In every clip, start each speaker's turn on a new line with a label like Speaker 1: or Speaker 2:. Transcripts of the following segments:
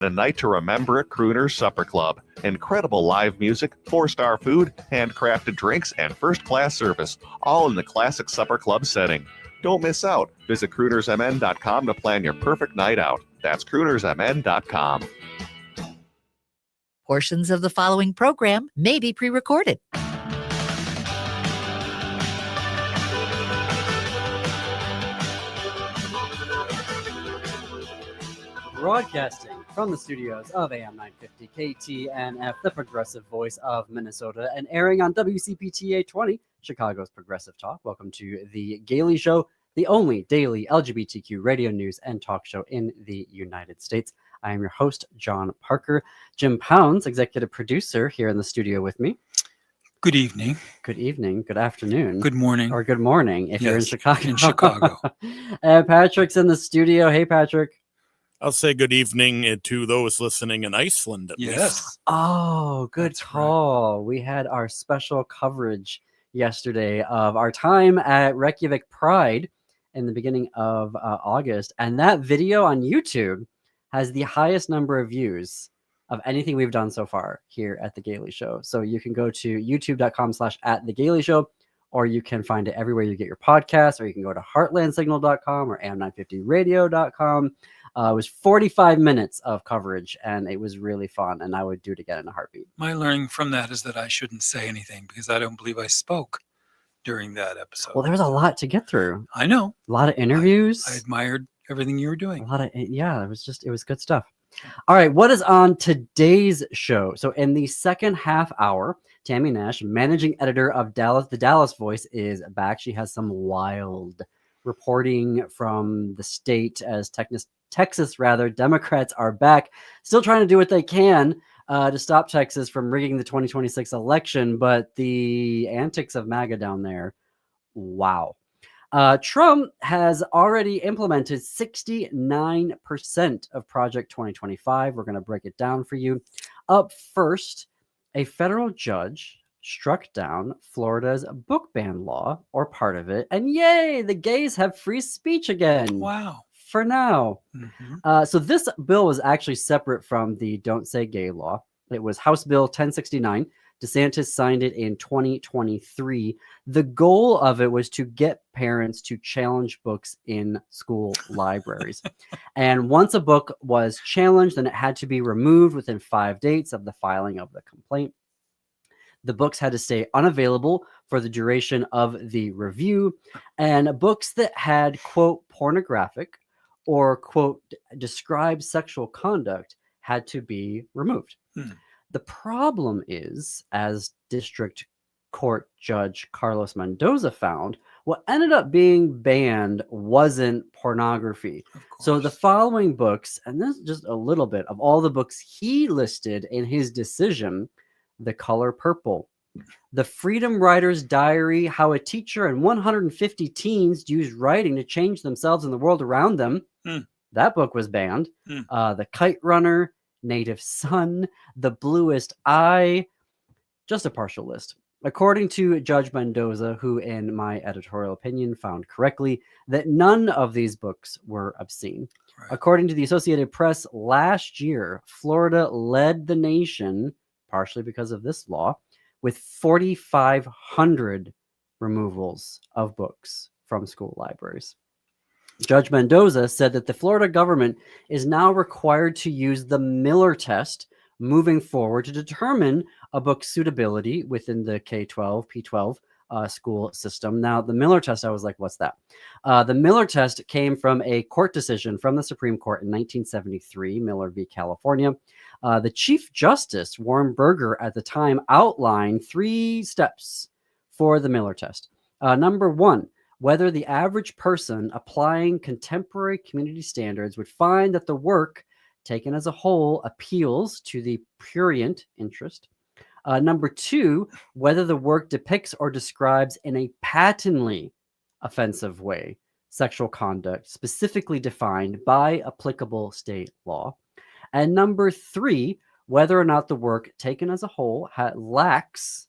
Speaker 1: A night to remember at Crooner's Supper Club. Incredible live music, 4-star food, handcrafted drinks, and first-class service, all in the classic supper club setting. Don't miss out. Visit croonersmn.com to plan your perfect night out. That's croonersmn.com.
Speaker 2: Portions of the following program may be pre-recorded.
Speaker 3: Broadcasting from the studios of AM 950 KTNF, the progressive voice of Minnesota, and airing on WCPTA 20, Chicago's Progressive Talk. Welcome to The Gailey Show, the only daily LGBTQ radio news and talk show in the United States. I am your host, John Parker. Jim Pounds, executive producer, here in the studio with me.
Speaker 4: Good evening.
Speaker 3: Good evening. Good afternoon.
Speaker 4: Good morning.
Speaker 3: Or good morning if you're in Chicago.
Speaker 4: In Chicago.
Speaker 3: And Patrick's in the studio. Hey, Patrick.
Speaker 5: I'll say good evening to those listening in Iceland. At least.
Speaker 3: Oh, good
Speaker 4: That's
Speaker 3: call. Right. We had our special coverage yesterday of our time at Reykjavik Pride in the beginning of August. And that video on YouTube has the highest number of views of anything we've done so far here at The Gailey Show. So you can go to youtube.com/@TheGailey or you can find it everywhere you get your podcasts, or you can go to heartlandsignal.com or am950radio.com. It was 45 minutes of coverage, and it was really fun, and I would do it again in a heartbeat.
Speaker 4: My learning from that is that I shouldn't say anything because I don't believe I spoke during that episode.
Speaker 3: Well, there was a lot to get through.
Speaker 4: I know.
Speaker 3: A lot of interviews.
Speaker 4: I admired everything you were doing.
Speaker 3: A lot of, yeah, it was good stuff. All right, what is on today's show? So in the second half hour, Tammye Nash, managing editor of The Dallas Voice, is back. She has some wild reporting from the state as Texas, Democrats are back, still trying to do what they can to stop Texas from rigging the 2026 election. But the antics of MAGA down there, wow. Trump has already implemented 69% of Project 2025. We're going to break it down for you. Up first, a federal judge struck down Florida's book ban law, or part of it. And yay, the gays have free speech again.
Speaker 4: Wow.
Speaker 3: For now.
Speaker 4: Mm-hmm.
Speaker 3: So this bill was actually separate from the Don't Say Gay law. It was House Bill 1069. DeSantis signed it in 2023. The goal of it was to get parents to challenge books in school libraries. And once a book was challenged, then it had to be removed within 5 days of the filing of the complaint. The books had to stay unavailable for the duration of the review. And books that had, quote, pornographic or, quote, described sexual conduct had to be removed. The problem is, as District Court Judge Carlos Mendoza found, what ended up being banned wasn't pornography. So the following books, and this is just a little bit of all the books he listed in his decision: The Color Purple, The Freedom Writer's Diary, How a Teacher and 150 Teens Used Writing to Change Themselves and the World Around Them. That book was banned. The Kite Runner, Native Son, The Bluest Eye, just a partial list. According to Judge Mendoza, who in my editorial opinion found correctly that none of these books were obscene. Right. According to the Associated Press, last year, Florida led the nation, partially because of this law, with 4,500 removals of books from school libraries. Judge Mendoza said that the Florida government is now required to use the Miller test moving forward to determine a book's suitability within the K-12, P-12 school system. Now, the Miller test, I was like, what's that? The Miller test came from a court decision from the Supreme Court in 1973, Miller v. California. The Chief Justice, Warren Burger, at the time outlined 3 steps for the Miller test. Number 1, whether the average person applying contemporary community standards would find that the work taken as a whole appeals to the prurient interest. Number 2, whether the work depicts or describes in a patently offensive way sexual conduct specifically defined by applicable state law. And number 3, whether or not the work taken as a whole lacks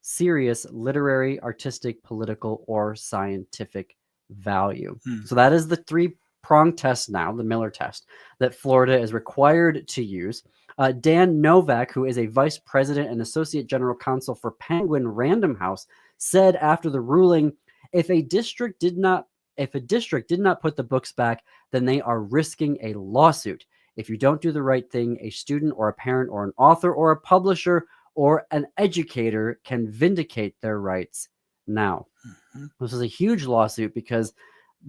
Speaker 3: serious literary, artistic, political, or scientific value. So that is the 3 6-prong test now, the Miller test, that Florida is required to use. Dan Novak, who is a vice president and associate general counsel for Penguin Random House, said after the ruling, if a district did not put the books back, then they are risking a lawsuit. If you don't do the right thing, a student or a parent or an author or a publisher or an educator can vindicate their rights now. This is a huge lawsuit because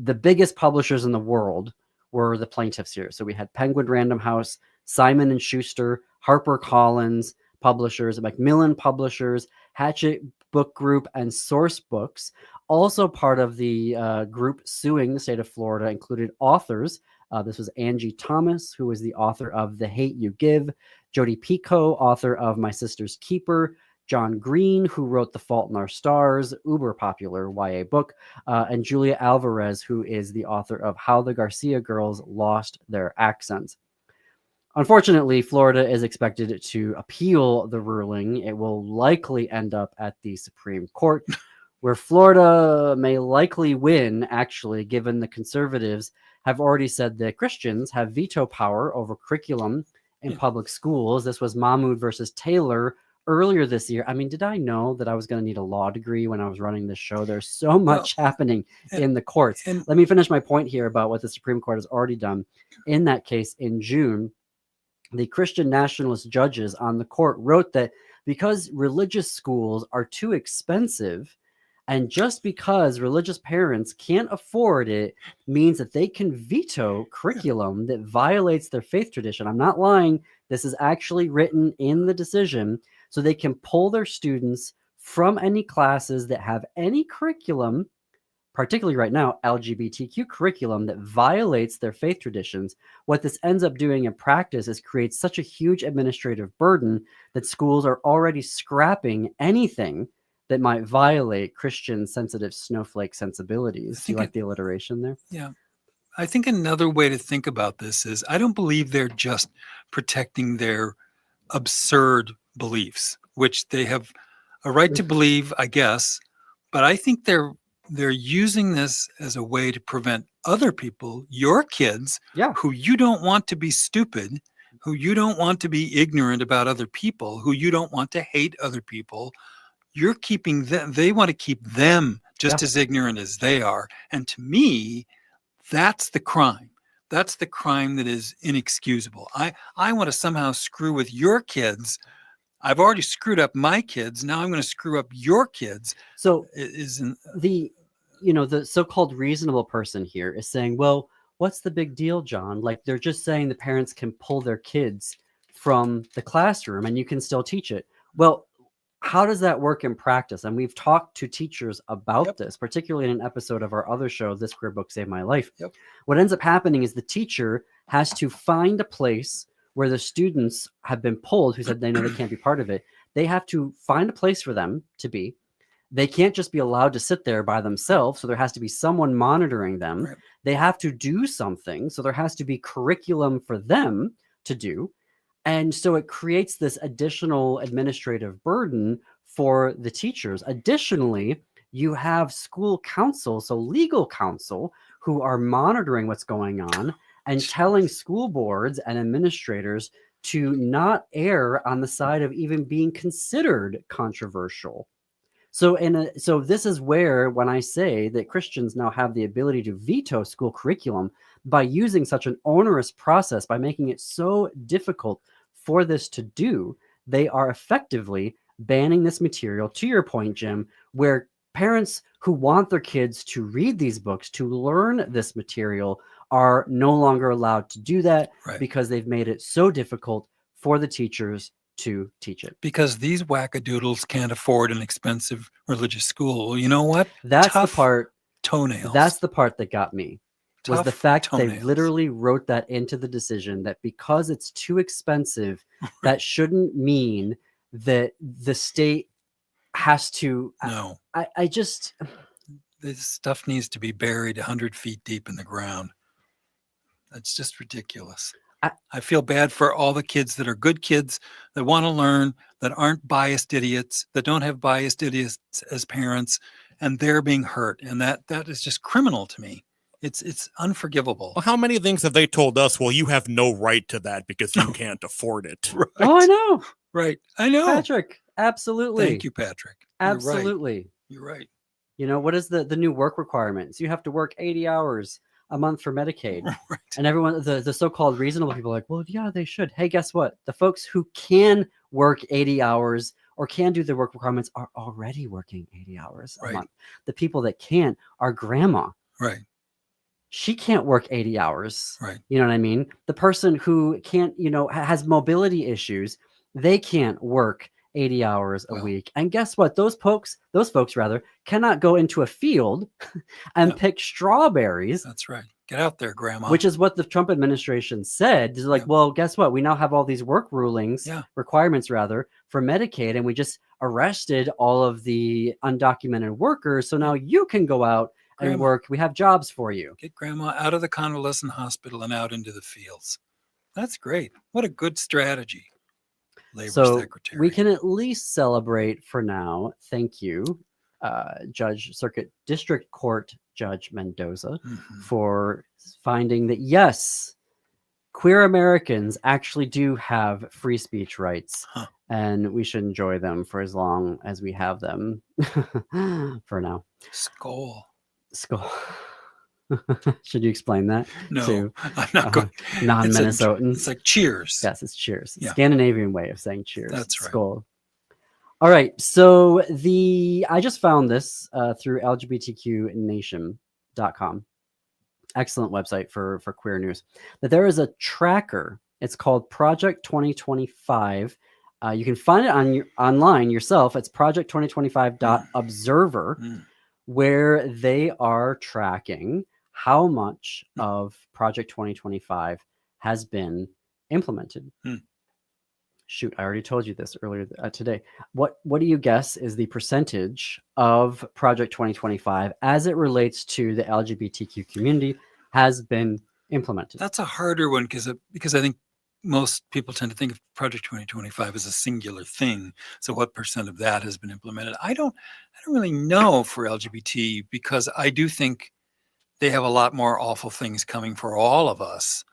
Speaker 3: the biggest publishers in the world were the plaintiffs here. So we had Penguin Random House, Simon and Schuster, HarperCollins publishers, Macmillan Publishers, Hachette Book Group, and Source Books. Also part of the group suing the state of Florida included authors. This was Angie Thomas, who was the author of The Hate You Give, Jodi Picoult, author of My Sister's Keeper, John Green, who wrote The Fault in Our Stars, uber popular YA book, and Julia Alvarez, who is the author of How the Garcia Girls Lost Their Accents. Unfortunately, Florida is expected to appeal the ruling. It will likely end up at the Supreme Court, where Florida may likely win, actually, given the conservatives have already said that Christians have veto power over curriculum in public schools. This was Mahmoud versus Taylor earlier this year. I mean, did I know that I was going to need a law degree when I was running this show? There's so much happening in the courts. Let me finish my point here about what the Supreme Court has already done. In that case, in June, the Christian nationalist judges on the court wrote that because religious schools are too expensive, and just because religious parents can't afford it means that they can veto curriculum that violates their faith tradition. I'm not lying. This is actually written in the decision. So they can pull their students from any classes that have any curriculum, particularly right now, LGBTQ curriculum that violates their faith traditions. What this ends up doing in practice is create such a huge administrative burden that schools are already scrapping anything that might violate Christian sensitive snowflake sensibilities. Do you like the alliteration there?
Speaker 4: Yeah. I think another way to think about this is I don't believe they're just protecting their absurd beliefs, which they have a right to believe, I guess, but I think they're using this as a way to prevent other people, your kids, who you don't want to be stupid, who you don't want to be ignorant about other people, who you don't want to hate other people. You're keeping them, they want to keep them just as ignorant as they are. And to me, that's the crime. That's the crime that is inexcusable. I want to somehow screw with your kids. I've already screwed up my kids. Now I'm going to screw up your kids.
Speaker 3: So the so-called reasonable person here is saying, well, what's the big deal, John? Like, they're just saying the parents can pull their kids from the classroom and you can still teach it. Well, how does that work in practice? And we've talked to teachers about this, particularly in an episode of our other show, This Queer Book Saved My Life. What ends up happening is the teacher has to find a place where the students have been pulled, who said they know they can't be part of it. They have to find a place for them to be. They can't just be allowed to sit there by themselves. So there has to be someone monitoring them. They have to do something. So there has to be curriculum for them to do. And so it creates this additional administrative burden for the teachers. Additionally, you have school counsel, so legal counsel, who are monitoring what's going on and telling school boards and administrators to not err on the side of even being considered controversial. So this is where, when I say that Christians now have the ability to veto school curriculum by using such an onerous process, by making it so difficult for this to do, they are effectively banning this material, to your point, Jim, where parents who want their kids to read these books, to learn this material, are no longer allowed to do that because they've made it so difficult for the teachers to teach it.
Speaker 4: Because these wackadoodles can't afford an expensive religious school. Well, you know what?
Speaker 3: That's the part.
Speaker 4: Toenails.
Speaker 3: That's the part that got me. Was the fact they literally wrote that into the decision, that because it's too expensive, that shouldn't mean that the state has to.
Speaker 4: No.
Speaker 3: I just.
Speaker 4: This stuff needs to be buried 100 feet deep in the ground. That's just ridiculous. I feel bad for all the kids that are good kids that want to learn, that aren't biased idiots, that don't have biased idiots as parents, and they're being hurt. And that is just criminal to me. It's unforgivable.
Speaker 5: Well, how many things have they told us? Well, you have no right to that because you can't afford it.
Speaker 4: Right.
Speaker 3: Oh, I know.
Speaker 4: Right. I know.
Speaker 3: Patrick, absolutely.
Speaker 4: Thank you, Patrick.
Speaker 3: Absolutely.
Speaker 4: You're right.
Speaker 3: You know, what is the new work requirements? You have to work 80 hours a month for Medicaid.
Speaker 4: Right.
Speaker 3: And everyone, the so-called reasonable people are like, well, yeah, they should. Hey, guess what? The folks who can work 80 hours or can do the work requirements are already working 80 hours a
Speaker 4: Right.
Speaker 3: month. The people that can't are grandma.
Speaker 4: Right.
Speaker 3: She can't work 80 hours.
Speaker 4: Right.
Speaker 3: You know what I mean? The person who can't, you know, has mobility issues, they can't work 80 hours a
Speaker 4: Well.
Speaker 3: week. And guess what? Those folks rather cannot go into a field and
Speaker 4: Yeah.
Speaker 3: pick strawberries,
Speaker 4: That's right. Get out there, Grandma.
Speaker 3: which is what the Trump administration said. They're like,
Speaker 4: Yeah.
Speaker 3: well, guess what? We now have all these work rulings,
Speaker 4: Yeah.
Speaker 3: requirements rather, for Medicaid, and we just arrested all of the undocumented workers. So now you can go out and
Speaker 4: Grandma.
Speaker 3: work. We have jobs for you.
Speaker 4: Get Grandma out of the convalescent hospital and out into the fields. That's great. What a good strategy, Labor
Speaker 3: So
Speaker 4: Secretary.
Speaker 3: we can at least celebrate for now. Thank you, Circuit District Court Judge Mendoza,
Speaker 4: Mhm.
Speaker 3: for finding that, yes, queer Americans actually do have free speech rights,
Speaker 4: Huh.
Speaker 3: and we should enjoy them for as long as we have them for now.
Speaker 4: Skull.
Speaker 3: Skull. Should you explain that
Speaker 4: No,
Speaker 3: to
Speaker 4: I'm not going.
Speaker 3: non-Minnesotans?
Speaker 4: It's like cheers.
Speaker 3: Yes, it's cheers.
Speaker 4: Yeah.
Speaker 3: Scandinavian way of saying cheers.
Speaker 4: That's right.
Speaker 3: Skull. All right. So I just found this through LGBTQnation.com. Excellent website for queer news. That there is a tracker. It's called Project 2025. You can find it online yourself. It's project2025.observer,
Speaker 4: Mm.
Speaker 3: where they are tracking how much of Project 2025 has been implemented. Shoot, I already told you this earlier today. What do you guess is the percentage of Project 2025 as it relates to the LGBTQ community has been implemented?
Speaker 4: That's a harder one because I think most people tend to think of Project 2025 as a singular thing. So what percent of that has been implemented? I don't really know for LGBT, because I do think they have a lot more awful things coming for all of us.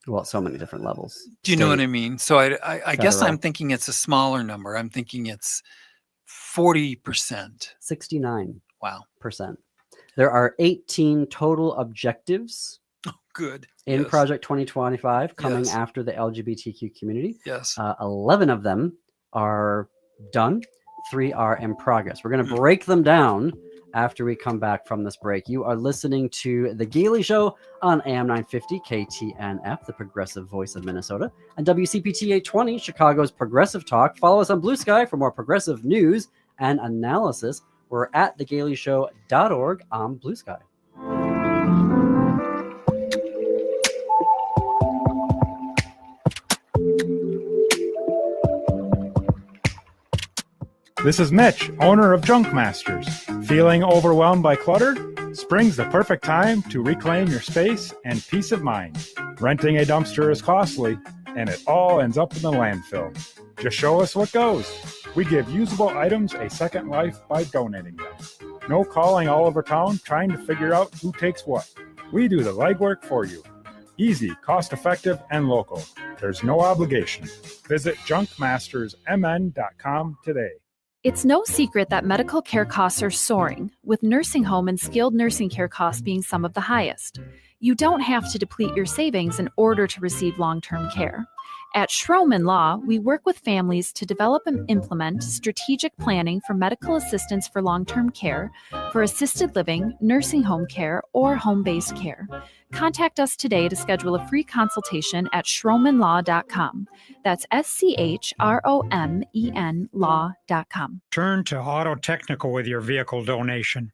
Speaker 3: Well, so many different levels.
Speaker 4: Do you know what
Speaker 3: State,
Speaker 4: I mean? So I guess
Speaker 3: federal.
Speaker 4: I'm thinking it's a smaller number. I'm thinking it's 40%.
Speaker 3: 69%.
Speaker 4: Wow.
Speaker 3: There are 18 total objectives
Speaker 4: Good.
Speaker 3: in
Speaker 4: Yes.
Speaker 3: Project 2025 coming
Speaker 4: Yes.
Speaker 3: after the LGBTQ community.
Speaker 4: Yes.
Speaker 3: 11 of them are done. 3 are in progress. We're going to break them down after we come back from this break. You are listening to The Gailey Show on AM 950 KTNF, the progressive voice of Minnesota, and WCPT 820, Chicago's progressive talk. Follow us on Blue Sky for more progressive news and analysis. We're at thegaileyshow.org on Blue Sky.
Speaker 6: This is Mitch, owner of Junk Masters. Feeling overwhelmed by clutter? Spring's the perfect time to reclaim your space and peace of mind. Renting a dumpster is costly, and it all ends up in the landfill. Just show us what goes. We give usable items a second life by donating them. No calling all over town trying to figure out who takes what. We do the legwork for you. Easy, cost-effective, and local. There's no obligation. Visit junkmastersmn.com today.
Speaker 7: It's no secret that medical care costs are soaring, with nursing home and skilled nursing care costs being some of the highest. You don't have to deplete your savings in order to receive long-term care. At Schroman Law, we work with families to develop and implement strategic planning for medical assistance for long-term care, for assisted living, nursing home care, or home-based care. Contact us today to schedule a free consultation at schromanlaw.com. That's SCHROMEN law.com.
Speaker 8: Turn to Auto Technical with your vehicle donation.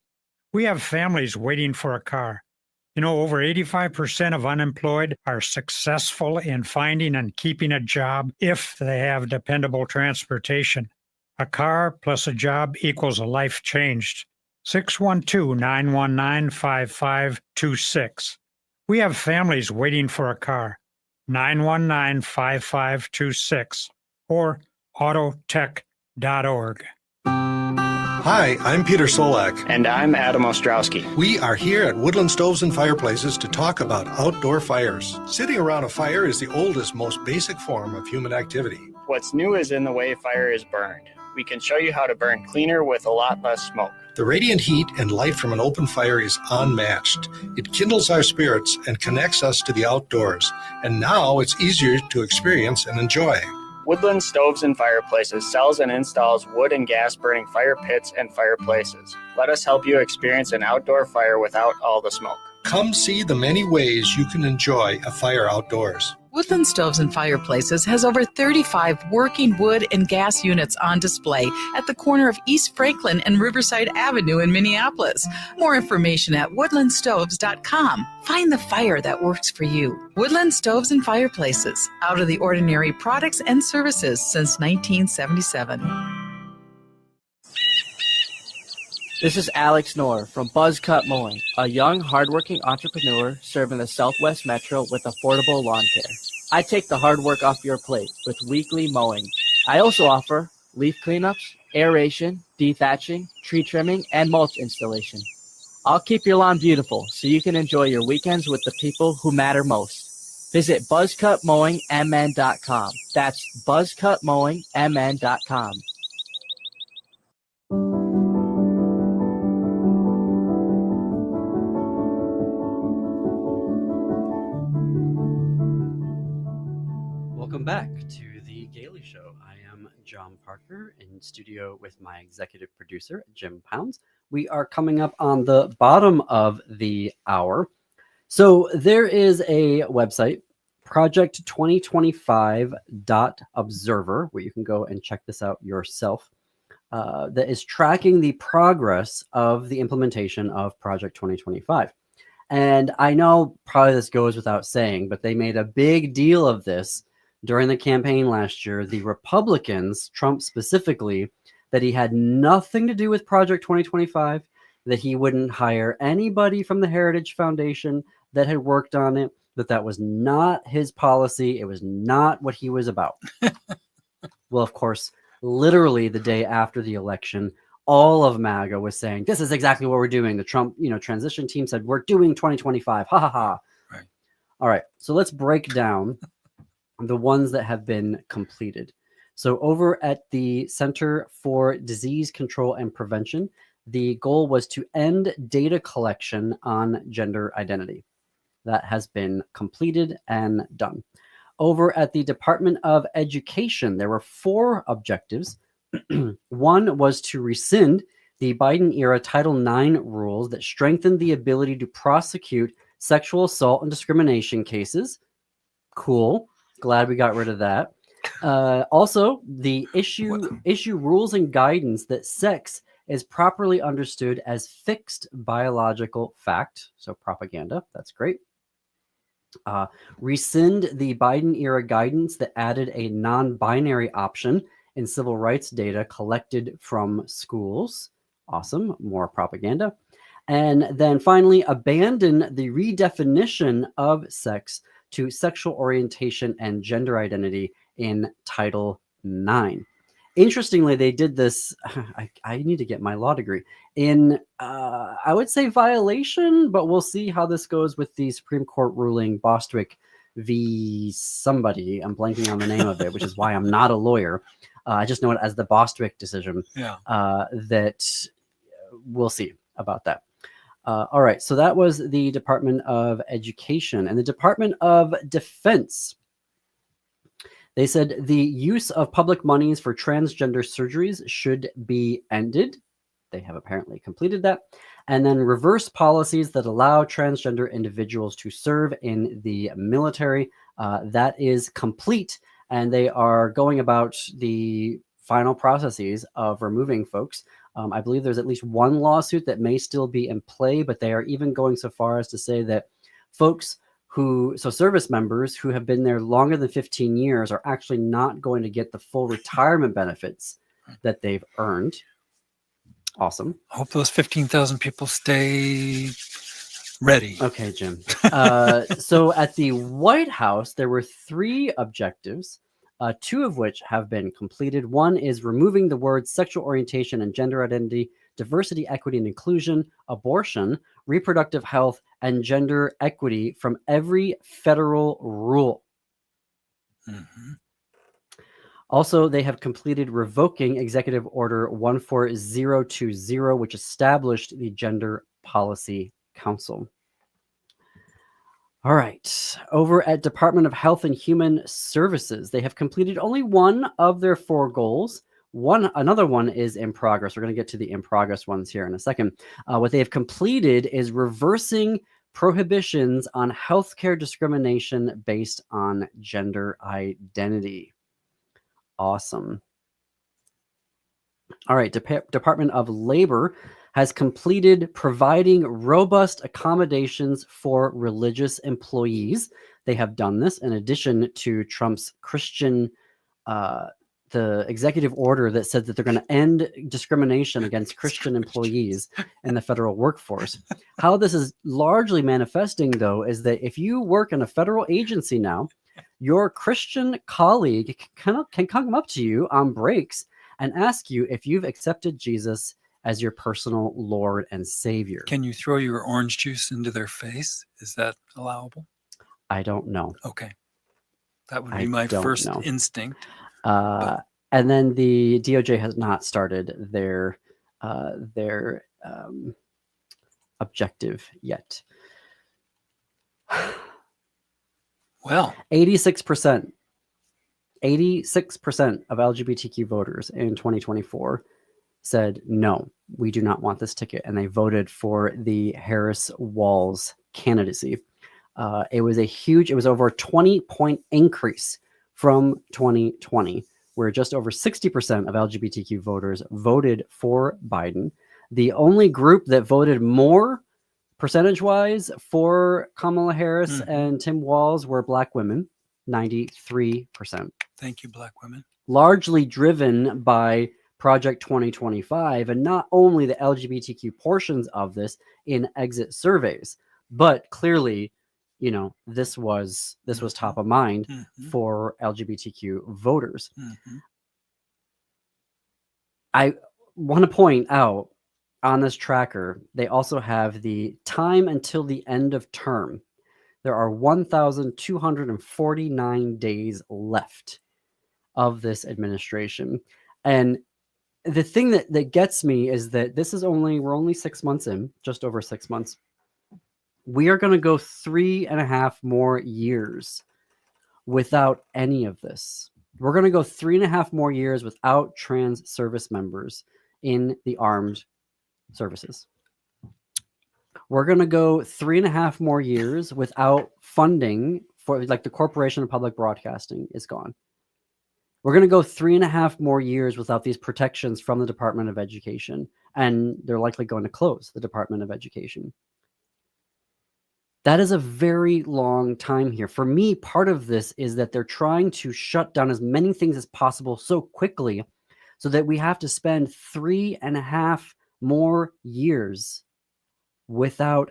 Speaker 8: We have families waiting for a car. You know, over 85% of unemployed are successful in finding and keeping a job if they have dependable transportation. A car plus a job equals a life changed. 612-919-5526. We have families waiting for a car. 919-5526 or autotech.org.
Speaker 9: Hi, I'm Peter Solak.
Speaker 10: And I'm Adam Ostrowski.
Speaker 9: We are here at Woodland Stoves and Fireplaces to talk about outdoor fires. Sitting around a fire is the oldest, most basic form of human activity.
Speaker 10: What's new is in the way fire is burned. We can show you how to burn cleaner with a lot less smoke.
Speaker 9: The radiant heat and light from an open fire is unmatched. It kindles our spirits and connects us to the outdoors. And now it's easier to experience and enjoy.
Speaker 10: Woodland Stoves and Fireplaces sells and installs wood and gas burning fire pits and fireplaces. Let us help you experience an outdoor fire without all the smoke.
Speaker 9: Come see the many ways you can enjoy a fire outdoors.
Speaker 11: Woodland Stoves and Fireplaces has over 35 working wood and gas units on display at the corner of East Franklin and Riverside Avenue in Minneapolis. More information at woodlandstoves.com. Find the fire that works for you. Woodland Stoves and Fireplaces. Out of the ordinary products and services since 1977.
Speaker 12: This is Alex Knorr from Buzzcut Mowing, a young, hardworking entrepreneur serving the Southwest Metro with affordable lawn care. I take the hard work off your plate with weekly mowing. I also offer leaf cleanups, aeration, dethatching, tree trimming, and mulch installation. I'll keep your lawn beautiful so you can enjoy your weekends with the people who matter most. Visit buzzcutmowingmn.com. That's buzzcutmowingmn.com.
Speaker 3: Welcome back to the Gailey Show. I am John Parker in studio with my executive producer, Jim Pounds. We are coming up on the bottom of the hour. So there is a website, project2025.observer, where you can go and check this out yourself, that is tracking the progress of the implementation of Project 2025. And I know probably this goes without saying, but they made a big deal of this during the campaign last year. The Republicans, Trump specifically, that he had nothing to do with Project 2025, that he wouldn't hire anybody from the Heritage Foundation that had worked on it, that was not his policy. It was not what he was about. Well, of course, literally the day after the election, all of MAGA was saying, this is exactly what we're doing. The Trump, transition team said, we're doing 2025. Ha ha ha.
Speaker 4: Right.
Speaker 3: All right. So let's break down the ones that have been completed. So over at the Center for Disease Control and Prevention, the goal was to end data collection on gender identity. That has been completed and done. Over at the Department of Education, there were 4 objectives. One was to rescind the Biden-era Title IX rules that strengthened the ability to prosecute sexual assault and discrimination cases. Cool. Glad we got rid of that. Also, the issue rules and guidance that sex is properly understood as fixed biological fact. So propaganda. That's great. Rescind the Biden-era guidance that added a non-binary option in civil rights data collected from schools. Awesome. More propaganda. And then finally, abandon the redefinition of sex to sexual orientation and gender identity in Title IX. Interestingly, they did this, I need to get my law degree, in, I would say violation, but we'll see how this goes with the Supreme Court ruling Bostwick v. somebody. I'm blanking on the name of it, which is why I'm not a lawyer. I just know it as the Bostwick decision.
Speaker 4: Yeah.
Speaker 3: That we'll see about that. All right, so that was the Department of Education. And the Department of Defense, they said the use of public monies for transgender surgeries should be ended. They have apparently completed that. And then reverse policies that allow transgender individuals to serve in the military. That is complete. And they are going about the final processes of removing folks. I believe there's at least one lawsuit that may still be in play, but they are even going so far as to say that folks service members who have been there longer than 15 years are actually not going to get the full retirement benefits that they've earned. Awesome.
Speaker 4: I hope those 15,000 people stay ready.
Speaker 3: Okay, Jim. So at the White House, there were 3 objectives. 2 of which have been completed. One is removing the words sexual orientation and gender identity, diversity, equity, and inclusion, abortion, reproductive health, and gender equity from every federal rule.
Speaker 4: Mhm.
Speaker 3: Also, they have completed revoking Executive Order 14020, which established the Gender Policy Council. All right. Over at Department of Health and Human Services, they have completed only one of their 4 goals. Another one is in progress. We're going to get to the in progress ones here in a second. What they have completed is reversing prohibitions on healthcare discrimination based on gender identity. Awesome. All right. Department of Labor has completed providing robust accommodations for religious employees. They have done this in addition to Trump's Christian, the executive order that said that they're going to end discrimination against Christian employees in the federal workforce. How this is largely manifesting, though, is that if you work in a federal agency now, your Christian colleague can come up to you on breaks and ask you if you've accepted Jesus as your personal Lord and Savior.
Speaker 4: Can you throw your orange juice into their face? Is that allowable?
Speaker 3: I don't know.
Speaker 4: Okay. That would be my first instinct.
Speaker 3: And then the DOJ has not started their objective yet.
Speaker 4: Well,
Speaker 3: 86% of LGBTQ voters in 2024 said, no, we do not want this ticket. And they voted for the Harris-Walz candidacy. It was over a 20-point increase from 2020, where just over 60% of LGBTQ voters voted for Biden. The only group that voted more percentage-wise for Kamala Harris and Tim Walz were Black women, 93%.
Speaker 4: Thank you, Black women.
Speaker 3: Largely driven by Project 2025, and not only the LGBTQ portions of this in exit surveys, but clearly, this was top of mind for LGBTQ voters. I want to point out on this tracker, they also have the time until the end of term. There are 1,249 days left of this administration. And the thing that gets me is that we're only 6 months in, just over 6 months. We are going to go 3.5 more years without any of this. We're going to go 3.5 more years without trans service members in the armed services. We're going to go 3.5 more years without funding for, like, the Corporation of Public Broadcasting is gone. We're going to go 3.5 more years without these protections from the Department of Education, and they're likely going to close the Department of Education. That is a very long time here. For me, part of this is that they're trying to shut down as many things as possible so quickly so that we have to spend 3.5 more years without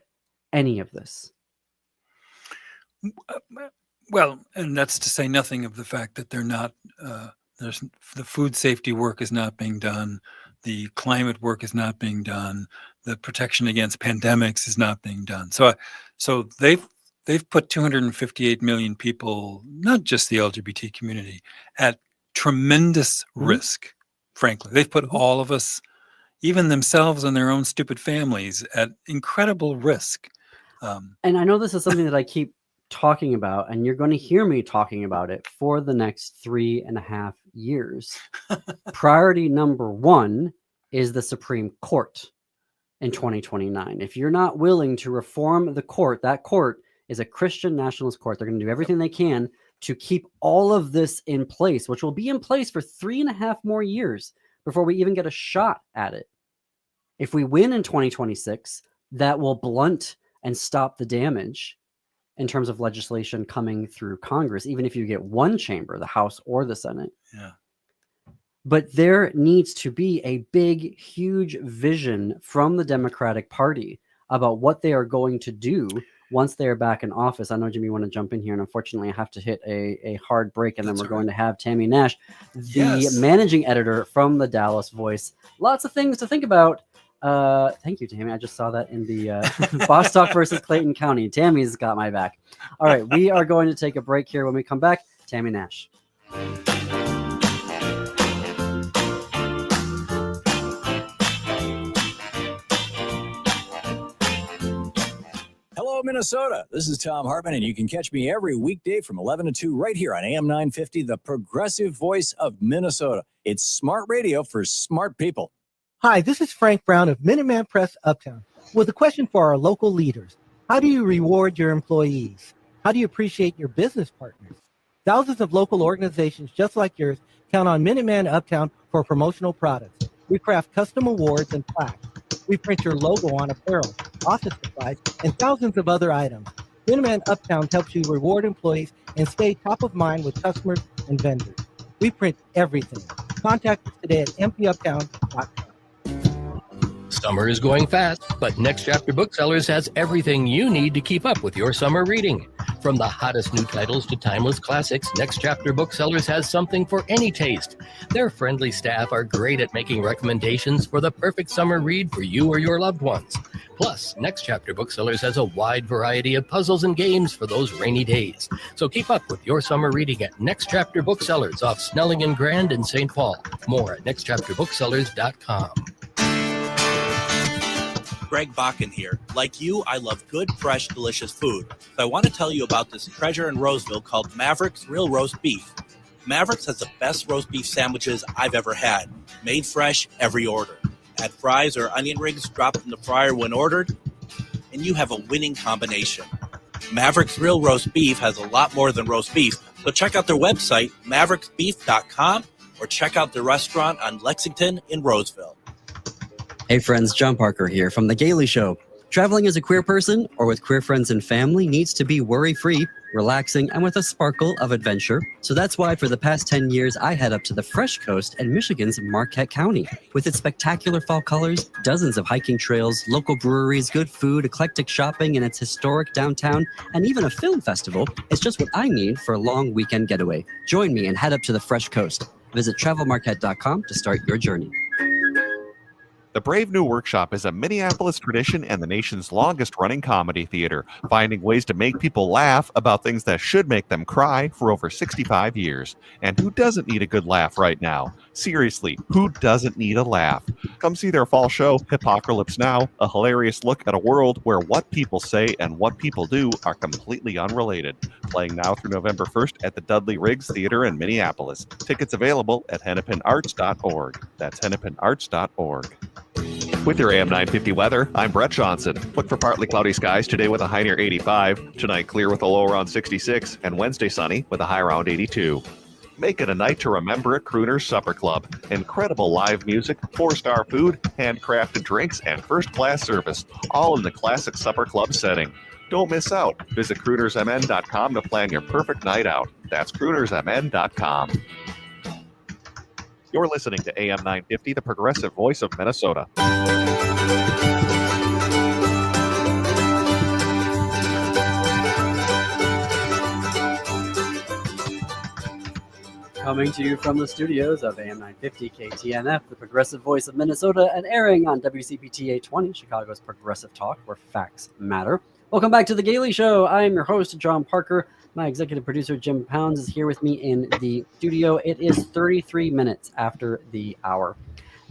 Speaker 3: any of this.
Speaker 4: Well, and that's to say nothing of the fact that they're not, the food safety work is not being done, the climate work is not being done, the protection against pandemics is not being done. So they've put 258 million people, not just the LGBT community, at tremendous risk. Frankly, they've put all of us, even themselves and their own stupid families, at incredible risk.
Speaker 3: And I know this is something that I keep talking about, and you're going to hear me talking about it for the next 3.5 years. Priority number 1 is the Supreme Court in 2029. If you're not willing to reform the court, that court is a Christian nationalist court. They're going to do everything they can to keep all of this in place, which will be in place for 3.5 more years before we even get a shot at it. If we win in 2026, that will blunt and stop the damage in terms of legislation coming through Congress, even if you get one chamber, the House or the Senate.
Speaker 4: Yeah.
Speaker 3: But there needs to be a big, huge vision from the Democratic Party about what they are going to do once they're back in office. I know, Jimmy, you want to jump in here, and unfortunately I have to hit a hard break, and then we're going to have Tammye Nash, the managing editor from the Dallas Voice. Lots of things to think about. Thank you, Tammye. I just saw that in the Bostock versus Clayton County. Tammy's got my back. All right, we are going to take a break here. When we come back, Tammye Nash.
Speaker 13: Hello, Minnesota. This is Tom Hartman, and you can catch me every weekday from 11 to 2 right here on AM 950, the progressive voice of Minnesota. It's smart radio for smart people.
Speaker 14: Hi, this is Frank Brown of Minuteman Press Uptown with a question for our local leaders. How do you reward your employees? How do you appreciate your business partners? Thousands of local organizations just like yours count on Minuteman Uptown for promotional products. We craft custom awards and plaques. We print your logo on apparel, office supplies, and thousands of other items. Minuteman Uptown helps you reward employees and stay top of mind with customers and vendors. We print everything. Contact us today at mpuptown.com.
Speaker 15: Summer is going fast, but Next Chapter Booksellers has everything you need to keep up with your summer reading. From the hottest new titles to timeless classics, Next Chapter Booksellers has something for any taste. Their friendly staff are great at making recommendations for the perfect summer read for you or your loved ones. Plus, Next Chapter Booksellers has a wide variety of puzzles and games for those rainy days. So keep up with your summer reading at Next Chapter Booksellers off Snelling and Grand in St. Paul. More at nextchapterbooksellers.com.
Speaker 16: Greg Bakken here. Like you, I love good, fresh, delicious food. So I want to tell you about this treasure in Roseville called Maverick's Real Roast Beef. Maverick's has the best roast beef sandwiches I've ever had. Made fresh, every order. Add fries or onion rings dropped in the fryer when ordered, and you have a winning combination. Maverick's Real Roast Beef has a lot more than roast beef, so check out their website, mavericksbeef.com, or check out their restaurant on Lexington in Roseville.
Speaker 3: Hey friends, John Parker here from The Gailey Show. Traveling as a queer person or with queer friends and family needs to be worry-free, relaxing, and with a sparkle of adventure. So that's why for the past 10 years, I head up to the Fresh Coast and Michigan's Marquette County. With its spectacular fall colors, dozens of hiking trails, local breweries, good food, eclectic shopping, and its historic downtown, and even a film festival, it's just what I need for a long weekend getaway. Join me and head up to the Fresh Coast. Visit travelmarquette.com to start your journey.
Speaker 1: The Brave New Workshop is a Minneapolis tradition and the nation's longest-running comedy theater, finding ways to make people laugh about things that should make them cry for over 65 years. And who doesn't need a good laugh right now? Seriously, who doesn't need a laugh? Come see their fall show, Hippocalypse Now, a hilarious look at a world where what people say and what people do are completely unrelated. Playing now through November 1st at the Dudley Riggs Theater in Minneapolis. Tickets available at hennepinarts.org. That's hennepinarts.org. With your AM 950 weather, I'm Brett Johnson. Look for partly cloudy skies today with a high near 85. Tonight, clear with a low around 66. And Wednesday, sunny with a high around 82. Make it a night to remember at Crooner's Supper Club. Incredible live music, 4-star food, handcrafted drinks, and first-class service, all in the classic Supper Club setting. Don't miss out. Visit croonersmn.com to plan your perfect night out. That's croonersmn.com. You're listening to AM 950, the progressive voice of Minnesota.
Speaker 3: Coming to you from the studios of AM 950 KTNF, the progressive voice of Minnesota, and airing on WCPT 820, Chicago's progressive talk, where facts matter. Welcome back to The Gailey Show. I'm your host, John Parker. My executive producer, Jim Pounds, is here with me in the studio. It is 33 minutes after the hour.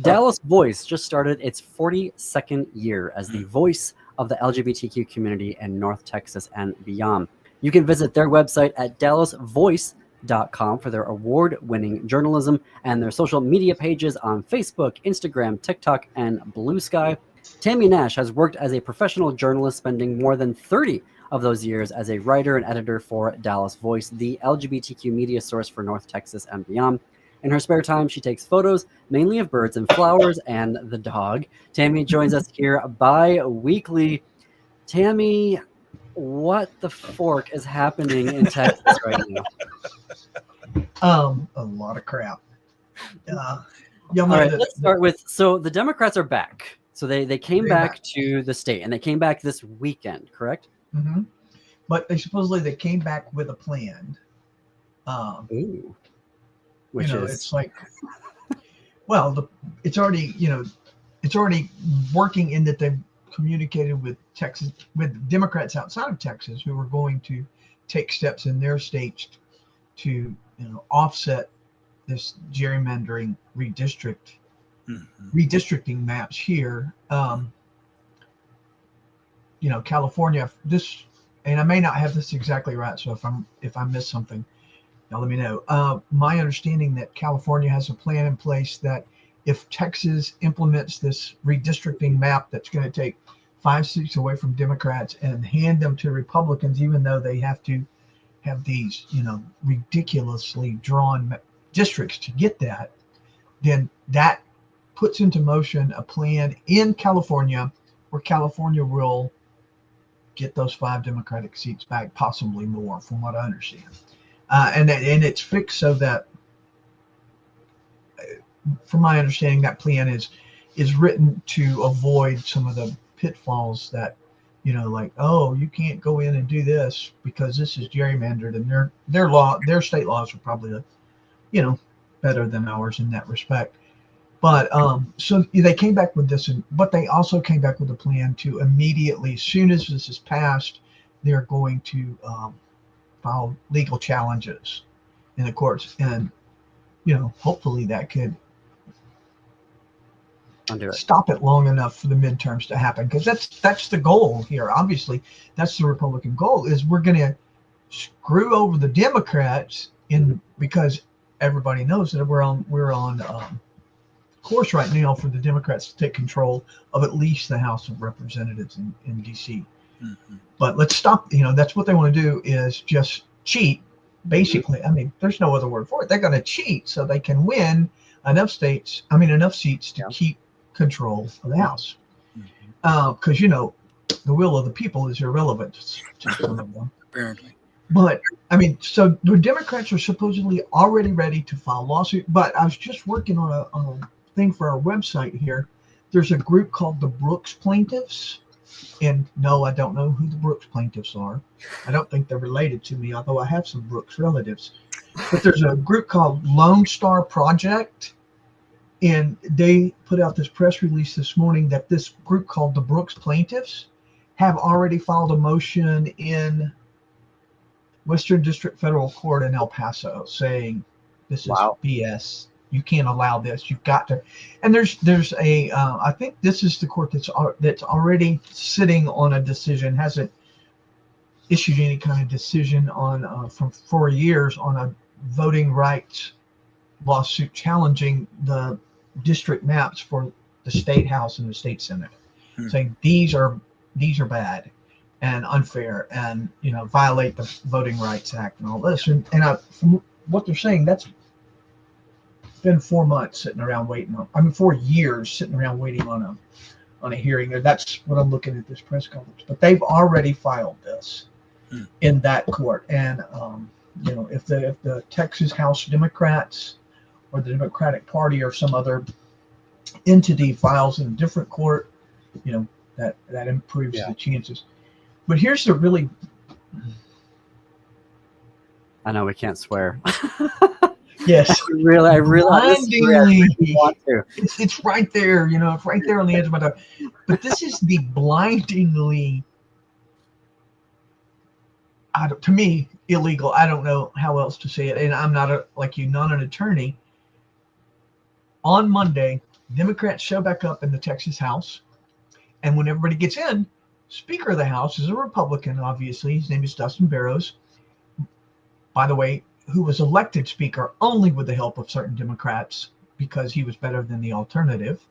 Speaker 3: Dallas Voice just started its 42nd year as the voice of the LGBTQ community in North Texas and beyond. You can visit their website at dallasvoice.com for their award-winning journalism and their social media pages on Facebook, Instagram, TikTok, and Blue Sky. Tammye Nash has worked as a professional journalist, spending more than 30 of those years as a writer and editor for Dallas Voice, the LGBTQ media source for North Texas and beyond. In her spare time, she takes photos, mainly of birds and flowers and the dog. Tammye joins us here bi-weekly. Tammye, what the fork is happening in Texas right now?
Speaker 17: A lot of crap.
Speaker 3: All right, let's start with, so the Democrats are back. So they came back to the state, and they came back this weekend, correct?
Speaker 17: Mm-hmm. But they came back with a plan.
Speaker 3: Ooh. Which is
Speaker 17: it's like, well, it's already working in that they've communicated with Democrats outside of Texas who are going to take steps in their states to offset this gerrymandering redistricting maps here. California, and I may not have this exactly right, so if I miss something, now let me know. My understanding that California has a plan in place that if Texas implements this redistricting map that's going to take 5 seats away from Democrats and hand them to Republicans, even though they have to have these, ridiculously drawn districts to get that, then that puts into motion a plan in California where California will get those 5 Democratic seats back, possibly more, from what I understand. And it's fixed so that, from my understanding, that plan is written to avoid some of the pitfalls that, like, oh, you can't go in and do this because this is gerrymandered, and their state laws are probably, better than ours in that respect. But so they came back with this, but they also came back with a plan to immediately, as soon as this is passed, they're going to file legal challenges in the courts, and hopefully that could stop it long enough for the midterms to happen, because that's the goal here. Obviously, that's the Republican goal, is we're going to screw over the Democrats because everybody knows that we're on course right now for the Democrats to take control of at least the House of Representatives in DC.
Speaker 4: Mm-hmm.
Speaker 17: But let's stop. That's what they want to do, is just cheat. Basically, I mean, there's no other word for it. They're going to cheat so they can win enough seats to keep control of the House. Because the will of the people is irrelevant to some of them.
Speaker 4: Apparently.
Speaker 17: But I mean, so the Democrats are supposedly already ready to file a lawsuit. But I was just working on a thing for our website here. There's a group called the Brooks Plaintiffs. And no, I don't know who the Brooks Plaintiffs are. I don't think they're related to me, although I have some Brooks relatives. But there's a group called Lone Star Project, and they put out this press release this morning that this group called the Brooks Plaintiffs have already filed a motion in Western District Federal Court in El Paso saying this is BS. You can't allow this. You've got to. And there's a I think this is the court that's already sitting on a decision, hasn't issued any kind of decision on from 4 years on a voting rights lawsuit challenging the district maps for the state house and the state senate, saying these are bad and unfair and violate the Voting Rights Act and all this. And from what they're saying, that's been 4 months sitting around waiting on. 4 years sitting around waiting on a hearing. That's what I'm looking at this press conference. But they've already filed this in that court. And if the Texas House Democrats or the Democratic Party or some other entity files in a different court, that improves the chances. But here's the really.
Speaker 3: I know we can't swear.
Speaker 17: Yes.
Speaker 3: I really want to.
Speaker 17: It's right there, it's right there on the edge of my tongue. But this is the blindingly, to me, illegal. I don't know how else to say it. And I'm not not an attorney. On Monday, Democrats show back up in the Texas House. And when everybody gets in, Speaker of the House is a Republican, obviously. His name is Dustin Barrows. By the way, who was elected Speaker only with the help of certain Democrats because he was better than the alternative.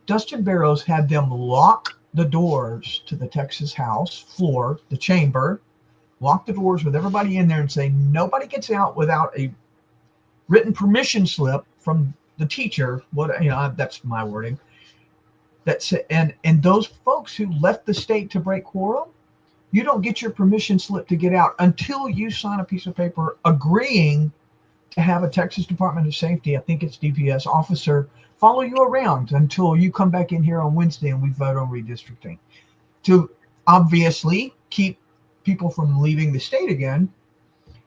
Speaker 17: Dustin Barrows had them lock the doors to the Texas House floor, the chamber, lock the doors with everybody in there and say nobody gets out without a written permission slip from the teacher. That's my wording. And those folks who left the state to break quorum, you don't get your permission slip to get out until you sign a piece of paper agreeing to have a Texas Department of Safety, I think it's DPS officer, follow you around until you come back in here on Wednesday and we vote on redistricting. obviously keep people from leaving the state again,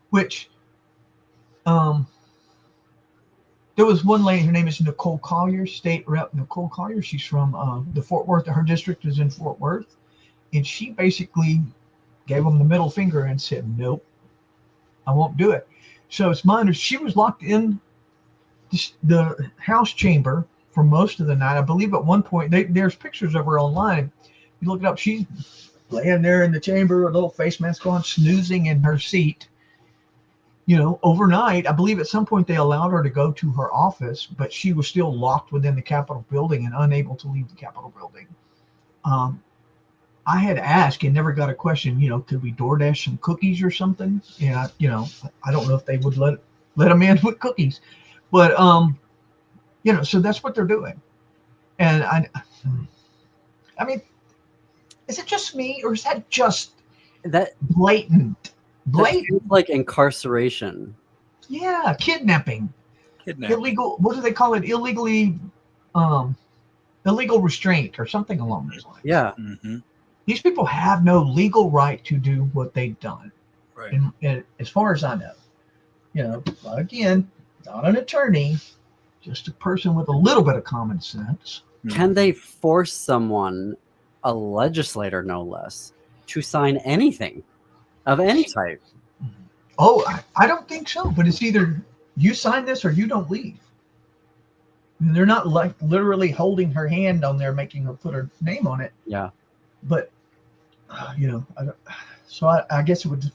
Speaker 17: which there was one lady, her name is Nicole Collier, state rep Nicole Collier. She's from the Fort Worth, her district is in Fort Worth. And she basically gave them the middle finger and said, nope, I won't do it. So it's my understanding she was locked in the House chamber for most of the night. I believe at one point, there's pictures of her online. You look it up, she's laying there in the chamber, a little face mask on, snoozing in her seat. Overnight, I believe at some point they allowed her to go to her office, but she was still locked within the Capitol building and unable to leave the Capitol building. I had asked and never got a question, could we DoorDash some cookies or something? And I don't know if they would let them in with cookies, but so that's what they're doing. And I mean, is it just me, or is that just blatant?
Speaker 3: Like incarceration.
Speaker 17: Yeah, kidnapping. Illegal. What do they call it? Illegal restraint or something along those lines.
Speaker 3: Yeah.
Speaker 4: Mm-hmm.
Speaker 17: These people have no legal right to do what they've done.
Speaker 4: Right.
Speaker 17: And as far as I know, again, not an attorney, just a person with a little bit of common sense.
Speaker 3: Can they force someone, a legislator no less, to sign anything of any type?
Speaker 17: Oh, I don't think so. But it's either you sign this or you don't leave. And they're not like literally holding her hand on there, making her put her name on it.
Speaker 3: Yeah.
Speaker 17: But I guess it would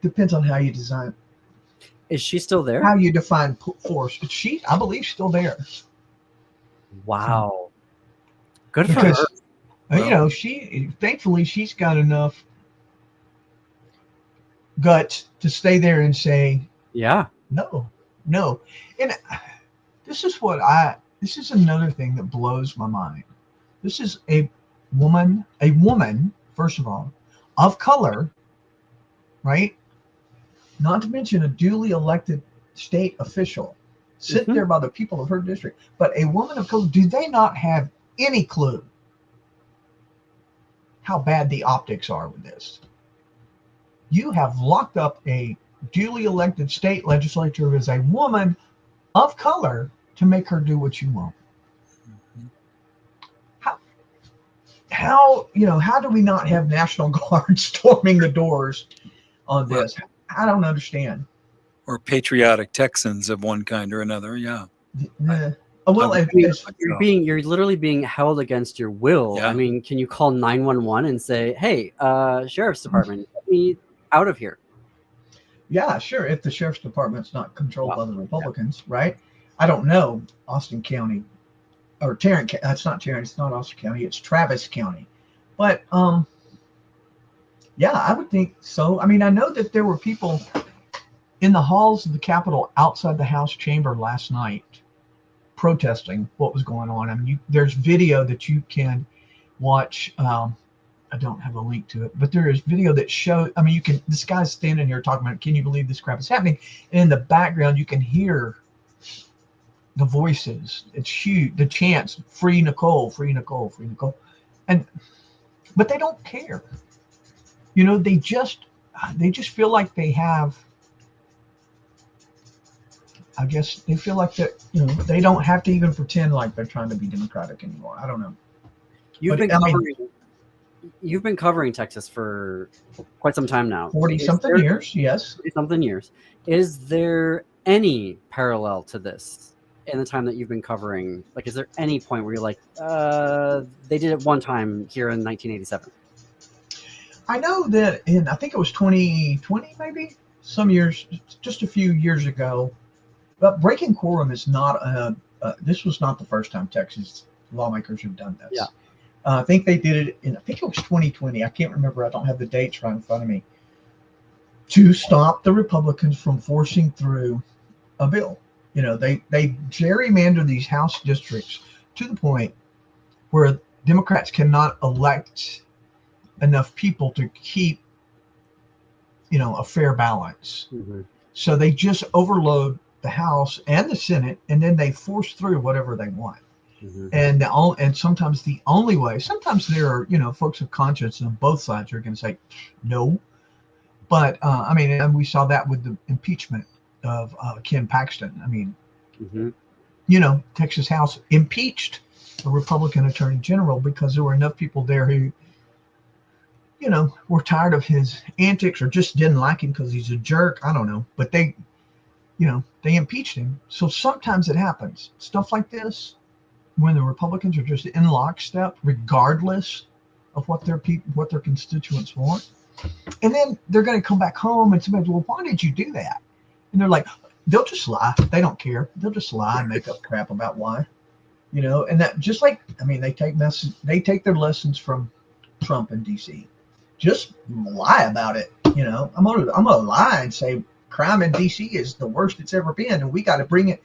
Speaker 17: depends on how you design.
Speaker 3: Is she still there?
Speaker 17: How you define force? I believe, still there.
Speaker 3: Wow. Good for her.
Speaker 17: She thankfully she's got enough guts to stay there and say,
Speaker 3: yeah,
Speaker 17: no. And this is another thing that blows my mind. This is a woman, first of all, of color, right? Not to mention a duly elected state official, sent there by the people of her district, but a woman of color. Do they not have any clue how bad the optics are with this? You have locked up a duly elected state legislature as a woman of color to make her do what you want. How do we not have National Guard storming the doors on this? I don't understand.
Speaker 4: Or patriotic Texans of one kind or another. Yeah.
Speaker 3: You're literally being held against your will.
Speaker 4: Yeah.
Speaker 3: I mean, can you call 911 and say, "Hey, sheriff's department, get me out of here"?
Speaker 17: Yeah, sure. If the sheriff's department's not controlled by the Republicans, right? I don't know Austin County or Tarrant. That's not Tarrant. It's not Austin County. It's Travis County. But yeah, I would think so. I mean, I know that there were people in the halls of the Capitol outside the House chamber last night protesting what was going on. I mean, there's video that you can watch. I don't have a link to it, but there is video that shows. I mean, this guy's standing here talking about, can you believe this crap is happening? And in the background, you can hear the voices. It's huge. The chants, free Nicole, free Nicole, free Nicole. But they don't care. They just feel like they have, I guess they feel like that, they don't have to even pretend like they're trying to be democratic anymore. I don't know.
Speaker 3: You've been covering Texas for quite some time now.
Speaker 17: 40-something years, yes.
Speaker 3: 40-something years. Is there any parallel to this in the time that you've been covering? Like, is there any point where you're like, they did it one time here in 1987?
Speaker 17: I know that I think it was 2020, maybe some years, just a few years ago. But breaking quorum is not this was not the first time Texas lawmakers have done this.
Speaker 3: Yeah.
Speaker 17: I think they did it I think it was 2020. I can't remember. I don't have the dates right in front of me. To stop the Republicans from forcing through a bill. They gerrymander these House districts to the point where Democrats cannot elect enough people to keep, a fair balance.
Speaker 3: Mm-hmm.
Speaker 17: So they just overload the House and the Senate, and then they force through whatever they want. And sometimes the only way, sometimes there are, folks of conscience on both sides are going to say no. But and we saw that with the impeachment of Ken Paxton. Texas House impeached a Republican attorney general because there were enough people there who, were tired of his antics or just didn't like him because he's a jerk. I don't know. But they impeached him. So sometimes it happens. Stuff like this, when the Republicans are just in lockstep, regardless of what their constituents want. And then they're going to come back home and somebody, well, why did you do that? And they're like, they'll just lie. They don't care. They'll just lie and make up crap about why, and that just like, they take their lessons from Trump in DC. Just lie about it. I'm gonna lie and say crime in DC is the worst it's ever been, and we got to bring it.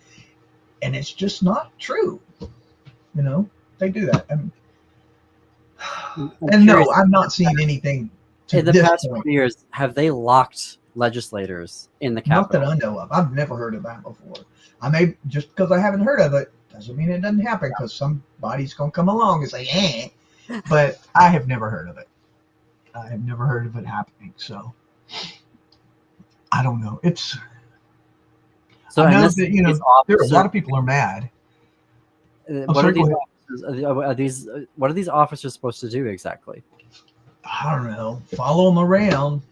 Speaker 17: And it's just not true. They do that. And no, I'm not seeing anything.
Speaker 3: In the past 4 years, have they locked legislators in the Capitol?
Speaker 17: Not that I know of. I've never heard of that before. Just because I haven't heard of it doesn't mean it doesn't happen, because somebody's going to come along and say, but I have never heard of it. I have never heard of it happening. So I don't know. I know that, there are a lot of people are mad.
Speaker 3: What are these officers supposed to do exactly?
Speaker 17: I don't know. Follow them around,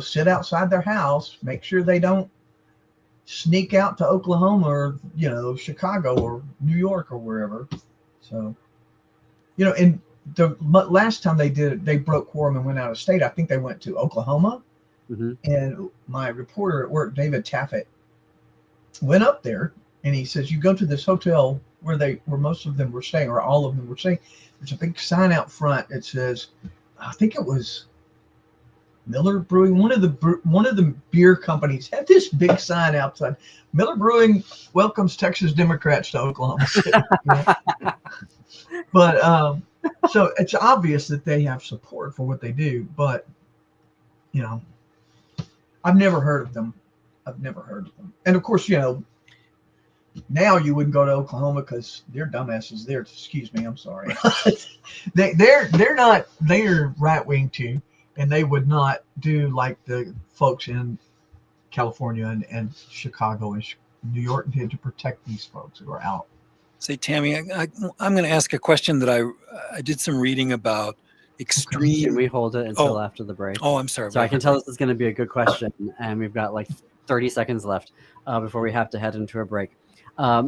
Speaker 17: sit outside their house, make sure they don't sneak out to Oklahoma or, Chicago or New York or wherever. So, and the last time they did it, they broke quorum and went out of state. I think they went to Oklahoma. And my reporter at work, David Taffet, went up there and he says, you go to this hotel where most of them were staying, or all of them were staying. There's a big sign out front that says, I think it was Miller Brewing. One of the beer companies had this big sign outside. Miller Brewing welcomes Texas Democrats to Oklahoma City. But so it's obvious that they have support for what they do. But I've never heard of them. And of course, now you wouldn't go to Oklahoma because they're dumbasses there. Excuse me, I'm sorry. They're right wing too, and they would not do like the folks in California and Chicago and New York did to protect these folks who are out.
Speaker 4: Say, Tammye, I'm going to ask a question that I did some reading about. Extreme.
Speaker 3: Can we hold it until after the break?
Speaker 4: Oh, I'm sorry.
Speaker 3: So I can tell this is going to be a good question, and we've got like 30 seconds left before we have to head into a break.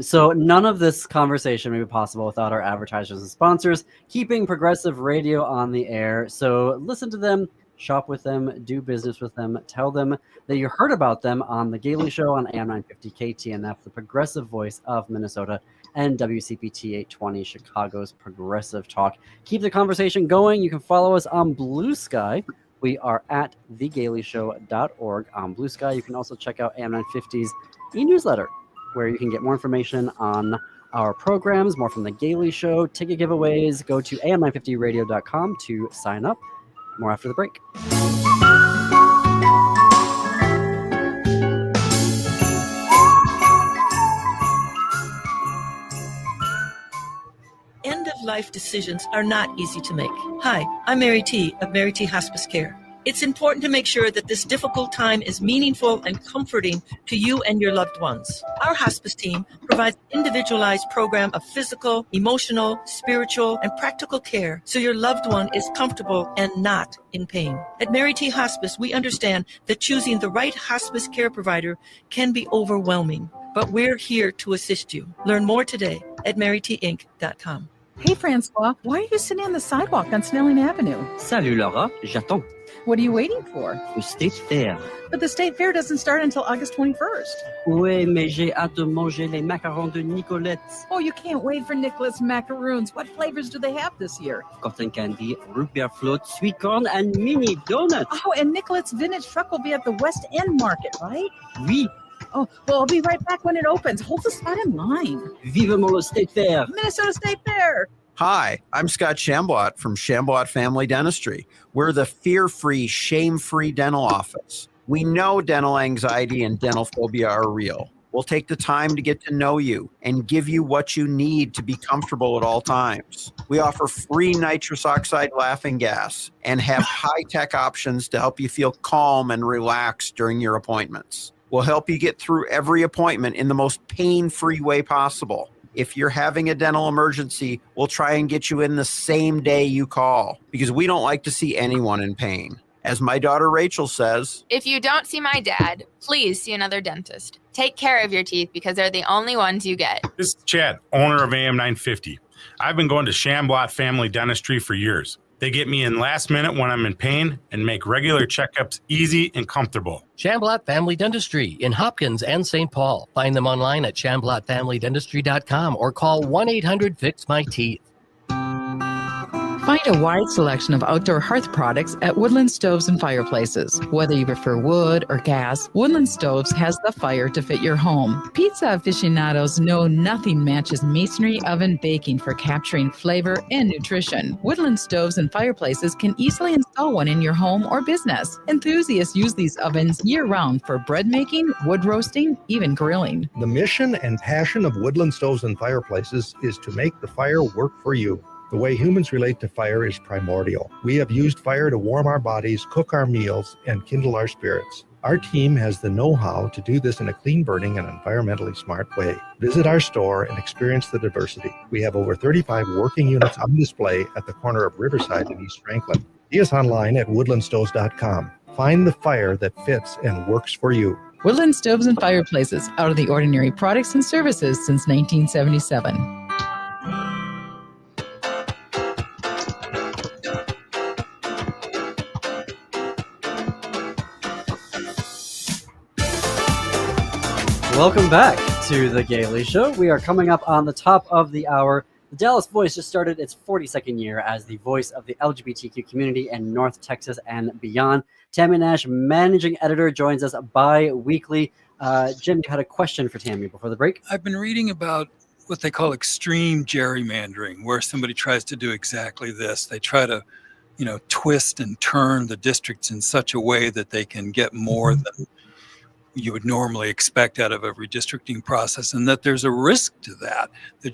Speaker 3: So none of this conversation may be possible without our advertisers and sponsors keeping progressive radio on the air. So listen to them, shop with them, do business with them, tell them that you heard about them on The Gailey Show on AM 950 KTNF, the progressive voice of Minnesota, and WCPT 820, Chicago's progressive talk. Keep the conversation going. You can follow us on Blue Sky. We are at thegaileyshow.org on Blue Sky. You can also check out AM 950's e-newsletter, where you can get more information on our programs, more from The Gailey Show, ticket giveaways. Go to am950radio.com to sign up. More after the break.
Speaker 18: End-of-life decisions are not easy to make. Hi, I'm Mary T. of Mary T. Hospice Care. It's important to make sure that this difficult time is meaningful and comforting to you and your loved ones. Our hospice team provides an individualized program of physical, emotional, spiritual, and practical care so your loved one is comfortable and not in pain. At Mary T. Hospice, we understand that choosing the right hospice care provider can be overwhelming, but we're here to assist you. Learn more today at marytinc.com.
Speaker 11: Hey, Francois, why are you sitting on the sidewalk on Snelling Avenue?
Speaker 19: Salut Laura, j'attends.
Speaker 11: What are you waiting for?
Speaker 19: Le State Fair.
Speaker 11: But the state fair doesn't start until August 21st.
Speaker 19: Ouais, mais j'ai hâte de manger les macarons de Nicolette.
Speaker 11: Oh, you can't wait for Nicholas macaroons. What flavors do they have this year?
Speaker 19: Cotton candy, root beer float, sweet corn, and mini donuts.
Speaker 11: Oh, and Nicolette's vintage truck will be at the West End Market, right?
Speaker 19: Oui.
Speaker 11: Oh, well, I'll be right back when it opens. Hold the spot in line.
Speaker 19: Vivement le State Fair.
Speaker 11: Minnesota State Fair.
Speaker 20: Hi, I'm Scott Shambot from Shambot Family Dentistry. We're the fear-free, shame-free dental office. We know dental anxiety and dental phobia are real. We'll take the time to get to know you and give you what you need to be comfortable at all times. We offer free nitrous oxide laughing gas and have high-tech options to help you feel calm and relaxed during your appointments. We'll help you get through every appointment in the most pain-free way possible. If you're having a dental emergency, we'll try and get you in the same day you call because we don't like to see anyone in pain. As my daughter Rachel says,
Speaker 21: if you don't see my dad, please see another dentist. Take care of your teeth because they're the only ones you get.
Speaker 22: This is Chad, owner of AM 950. I've been going to Shambot Family Dentistry for years. They get me in last minute when I'm in pain and make regular checkups easy and comfortable.
Speaker 15: Shambot Family Dentistry in Hopkins and St. Paul. Find them online at ShambotFamilyDentistry.com or call 1-800-FIX-MY-TEETH.
Speaker 11: Find a wide selection of outdoor hearth products at Woodland Stoves and Fireplaces. Whether you prefer wood or gas, Woodland Stoves has the fire to fit your home. Pizza aficionados know nothing matches masonry oven baking for capturing flavor and nutrition. Woodland Stoves and Fireplaces can easily install one in your home or business. Enthusiasts use these ovens year-round for bread making, wood roasting, even grilling.
Speaker 9: The mission and passion of Woodland Stoves and Fireplaces is to make the fire work for you. The way humans relate to fire is primordial. We have used fire to warm our bodies, cook our meals, and kindle our spirits. Our team has the know-how to do this in a clean-burning and environmentally smart way. Visit our store and experience the diversity. We have over 35 working units on display at the corner of Riverside and East Franklin. See us online at woodlandstoves.com. Find the fire that fits and works for you.
Speaker 11: Woodland Stoves and Fireplaces, out of the ordinary products and services since 1977.
Speaker 3: Welcome back to The Gailey Show. We are coming up on the top of the hour. The Dallas Voice just started its 42nd year as the voice of the LGBTQ community in North Texas and beyond. Tammye Nash, managing editor, joins us bi-weekly. Jim, you had a question for Tammye before the break?
Speaker 4: I've been reading about what they call extreme gerrymandering, where somebody tries to do exactly this. They try to, twist and turn the districts in such a way that they can get more than you would normally expect out of a redistricting process, and that there's a risk to that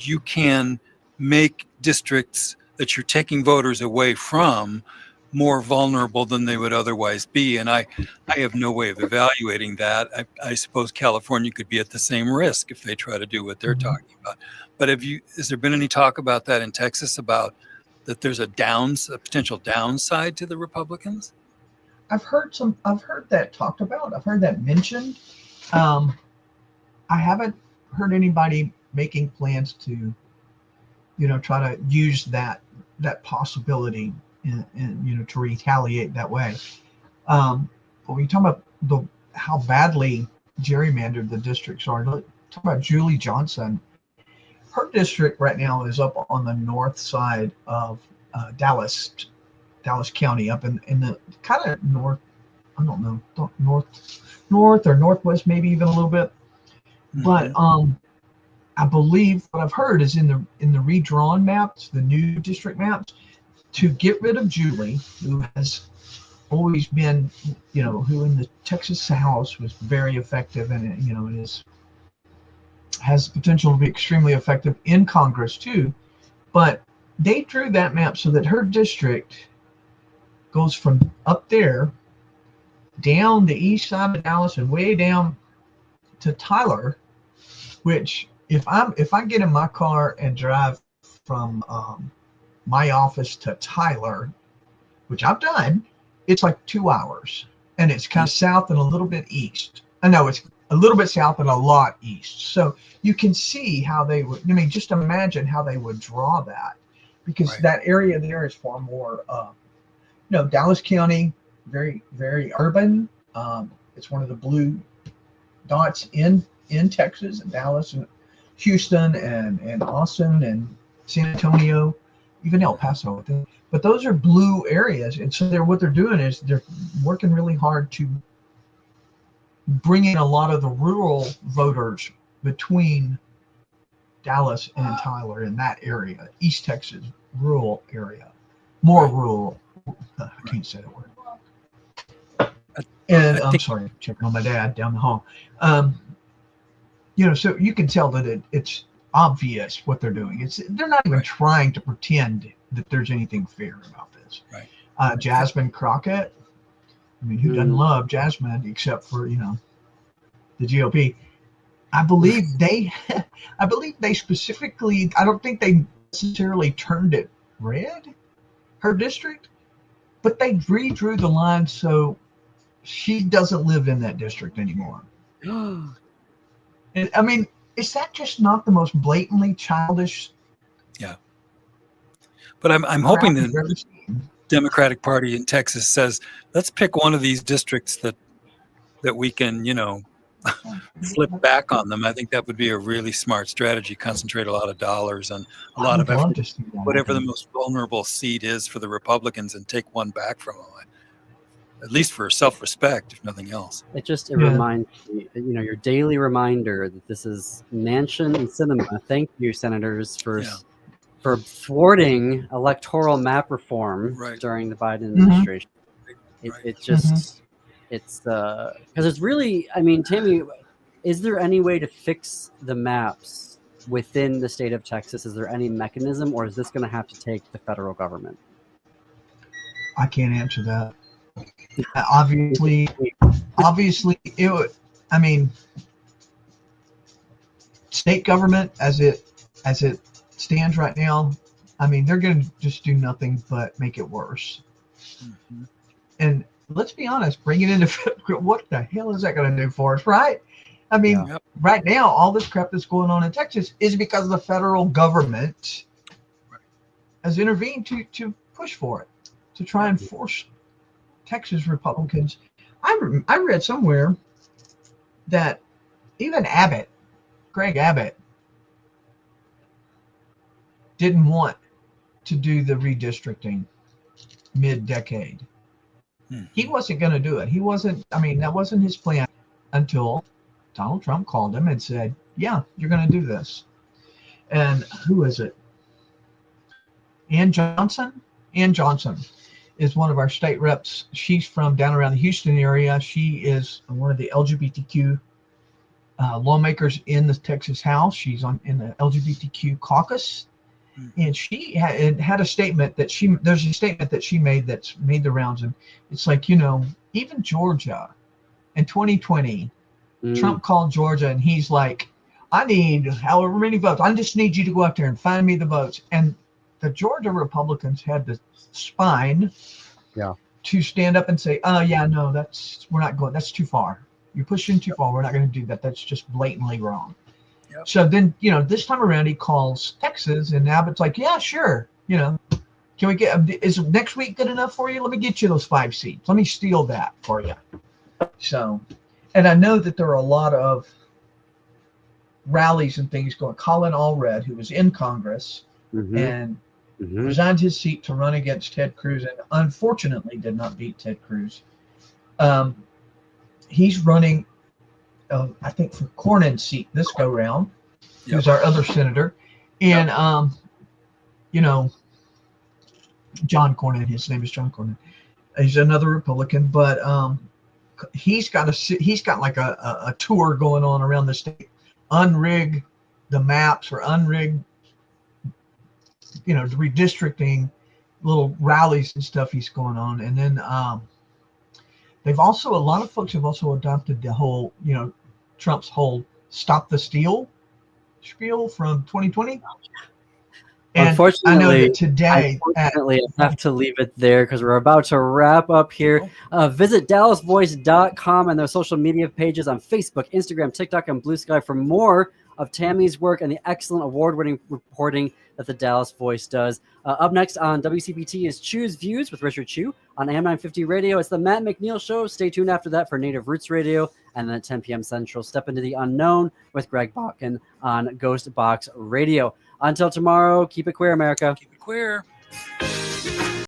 Speaker 4: you can make districts that you're taking voters away from more vulnerable than they would otherwise be. And I have no way of evaluating that. I suppose California could be at the same risk if they try to do what they're talking about. But has there been any talk about that in Texas, about that there's a potential downside to the Republicans?
Speaker 17: I've heard that talked about. I've heard that mentioned. I haven't heard anybody making plans to, try to use that possibility and to retaliate that way. But when you talk about how badly gerrymandered the districts are, talk about Julie Johnson. Her district right now is up on the north side of Dallas County, up in the kind of north, I don't know, north or northwest, maybe even a little bit. But I believe what I've heard is in the redrawn maps, the new district maps, to get rid of Julie, who has always been, who in the Texas House was very effective, and has potential to be extremely effective in Congress too. But they drew that map so that her district goes from up there down the east side of Dallas and way down to Tyler, which if I get in my car and drive from my office to Tyler, which I've done, it's like 2 hours, and it's kind of south and a little bit east. I know it's a little bit south and a lot east. So you can see how they would, just imagine how they would draw that, because that area there is far more, Dallas County, very, very urban. It's one of the blue dots in Texas, and Dallas and Houston and Austin and San Antonio, even El Paso. But those are blue areas. And so what they're doing is they're working really hard to bring in a lot of the rural voters between Dallas and Tyler in that area, East Texas, rural area, more rural. I can't say that word. And I'm sorry, checking on my dad down the hall. So you can tell that it's obvious what they're doing. They're not even trying to pretend that there's anything fair about this.
Speaker 4: Right.
Speaker 17: Jasmine Crockett. I mean, who doesn't love Jasmine except for the GOP? I believe they specifically. I don't think they necessarily turned it red, her district, but they redrew the line so she doesn't live in that district anymore. And I mean, is that just not the most blatantly childish?
Speaker 4: Yeah. But I'm hoping the Democratic Party in Texas says, let's pick one of these districts that we can, flip back on them. I think that would be a really smart strategy. Concentrate a lot of dollars and a lot of effort, whatever the most vulnerable seat is for the Republicans, and take one back from them. At least for self-respect, if nothing else.
Speaker 3: It reminds me, your daily reminder that this is Manchin and Sinema. Thank you, senators, for thwarting electoral map reform during the Biden administration. It's because it's really, I mean, Tammye, is there any way to fix the maps within the state of Texas? Is there any mechanism, or is this going to have to take the federal government?
Speaker 17: I can't answer that. Obviously, it would. I mean, state government as it stands right now, I mean, they're going to just do nothing but make it worse. Mm-hmm. And let's be honest, bring it into what the hell is that going to do for us, right? I mean, right now, all this crap that's going on in Texas is because the federal government has intervened to push for it, to try and force Texas Republicans. I read somewhere that even Greg Abbott, didn't want to do the redistricting mid-decade. He wasn't going to do it. That wasn't his plan until Donald Trump called him and said, yeah, you're going to do this. And who is it? Ann Johnson? Ann Johnson is one of our state reps. She's from down around the Houston area. She is one of the LGBTQ lawmakers in the Texas House. She's in the LGBTQ caucus. And she had a statement that there's a statement that she made that's made the rounds. And it's like, even Georgia in 2020, Trump called Georgia and he's like, I need however many votes. I just need you to go out there and find me the votes. And the Georgia Republicans had the spine to stand up and say, oh yeah, no, we're not going, that's too far. You're pushing too far. We're not going to do that. That's just blatantly wrong. Yep. So then, this time around he calls Texas and Abbott's like, yeah, sure. Can we is next week good enough for you? Let me get you those 5 seats. Let me steal that for you. So, and I know that there are a lot of rallies and things going. Colin Allred, who was in Congress and resigned his seat to run against Ted Cruz and unfortunately did not beat Ted Cruz. He's running, I think, for Cornyn's seat this go round, who's our other senator. And, John Cornyn, his name is John Cornyn. He's another Republican, but he's got like a tour going on around the state, unrig the maps or unrig, redistricting, little rallies and stuff he's going on. And then a lot of folks have also adopted the whole, Trump's whole stop the steal spiel from 2020. And
Speaker 3: Unfortunately,
Speaker 17: I know that today,
Speaker 3: I have to leave it there because we're about to wrap up here. Visit DallasVoice.com and their social media pages on Facebook, Instagram, TikTok, and Blue Sky for more of Tammye's work and the excellent award-winning reporting that the Dallas Voice does. Up next on WCPT is Choose Views with Richard Chu. On AM 950 Radio, it's the Matt McNeil Show. Stay tuned after that for Native Roots Radio. And then at 10 p.m. Central, Step Into the Unknown with Greg Bakken on Ghost Box Radio. Until tomorrow, keep it queer, America.
Speaker 4: Keep it queer.